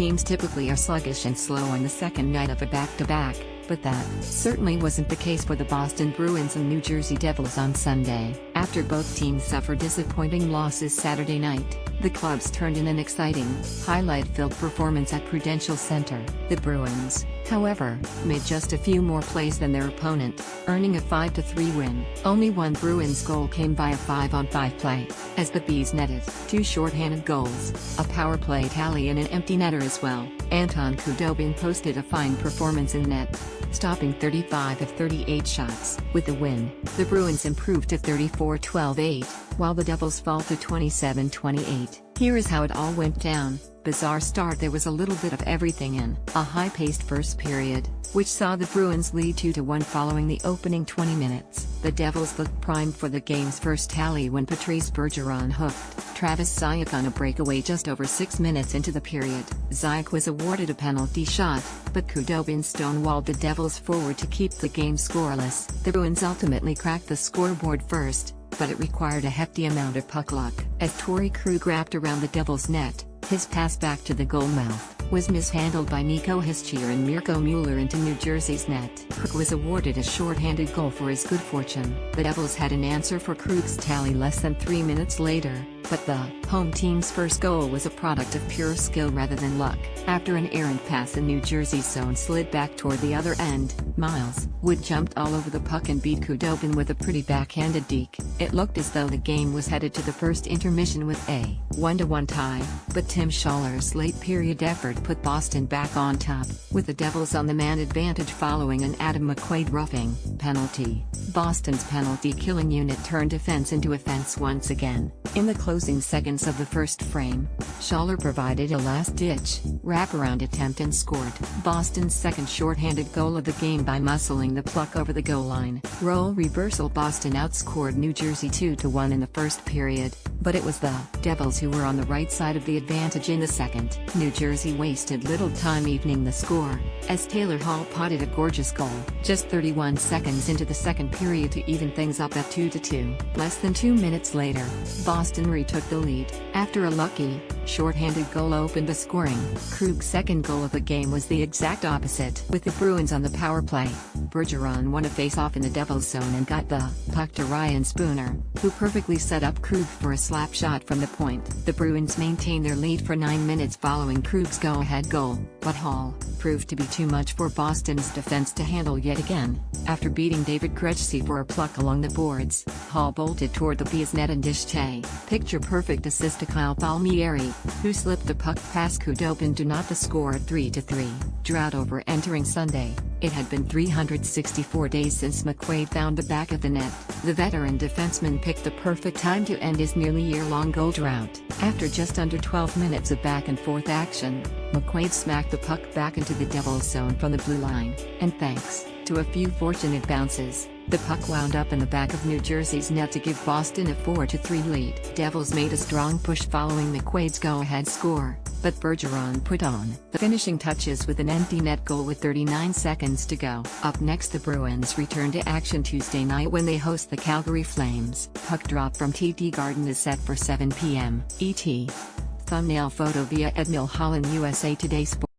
teams typically are sluggish and slow on the second night of a back-to-back, but that certainly wasn't the case for the Boston Bruins and New Jersey Devils on Sunday. After both teams suffered disappointing losses Saturday night, the clubs turned in an exciting, highlight-filled performance at Prudential Center. The Bruins, however, made just a few more plays than their opponent, earning a 5-3 win. Only one Bruins goal came by a 5-on-5 play, as the Bees netted 2 shorthanded goals, a power play tally and an empty netter as well. Anton Khudobin posted a fine performance in net, stopping 35 of 38 shots. With the win, the Bruins improved to 34-12-8, while the Devils fall to 27-28. Here is how it all went down. Bizarre start. There was a little bit of everything in a high-paced first period, which saw the Bruins lead 2-1 following the opening 20 minutes. The Devils looked primed for the game's first tally when Patrice Bergeron hooked Travis Zajac on a breakaway just over 6 minutes into the period. Zajac was awarded a penalty shot, but Khudobin stonewalled the Devils forward to keep the game scoreless. The Bruins ultimately cracked the scoreboard first, but it required a hefty amount of puck luck. As Torrey Krug wrapped around the Devils' net, his pass back to the goal mouth was mishandled by Nico Hischier and Mirko Mueller into New Jersey's net. Krug was awarded a shorthanded goal for his good fortune. The Devils had an answer for Krug's tally less than 3 minutes later, but the home team's first goal was a product of pure skill rather than luck. After an errant pass in New Jersey's zone slid back toward the other end, Miles Wood jumped all over the puck and beat Khudobin with a pretty backhanded deke. It looked as though the game was headed to the first intermission with a 1-1 tie, but Tim Schaller's late period effort put Boston back on top, with the Devils on the man advantage following an Adam McQuaid roughing penalty. Boston's penalty-killing unit turned defense into offense once again. In the closing seconds of the first frame, Schaller provided a last-ditch wraparound attempt and scored Boston's second shorthanded goal of the game by muscling the puck over the goal line. Role reversal. Boston outscored New Jersey 2-1 in the first period, but it was the Devils who were on the right side of the advantage in the second. New Jersey wasted little time evening the score, as Taylor Hall potted a gorgeous goal just 31 seconds into the second period to even things up at 2-2. Less than 2 minutes later, Boston retook the lead, after a lucky, shorthanded goal opened the scoring. Krug's second goal of the game was the exact opposite. With the Bruins on the power play, Bergeron won a face-off in the Devils' zone and got the puck to Ryan Spooner, who perfectly set up Krug for a slap shot from the point. The Bruins maintained their lead for 9 minutes following Krug's go-ahead goal, but Hall proved to be too much for Boston's defense to handle yet again. After beating David Krejci for a pluck along the boards, Hall bolted toward the Bees' net and dished a picture-perfect assist to Kyle Palmieri, who slipped the puck past Khudobin to knot the score at 3-3. Drought over. Entering Sunday, it had been 364 days since McQuaid found the back of the net. The veteran defenseman picked the perfect time to end his nearly year-long goal drought. After just under 12 minutes of back-and-forth action, McQuaid smacked the puck back into the Devils' zone from the blue line, and thanks to a few fortunate bounces, the puck wound up in the back of New Jersey's net to give Boston a 4-3 lead. Devils made a strong push following McQuaid's go-ahead score, but Bergeron put on the finishing touches with an empty net goal with 39 seconds to go. Up next, the Bruins return to action Tuesday night when they host the Calgary Flames. Puck drop from TD Garden is set for 7 p.m. ET. Thumbnail photo via Ed Milholland, USA Today Sports.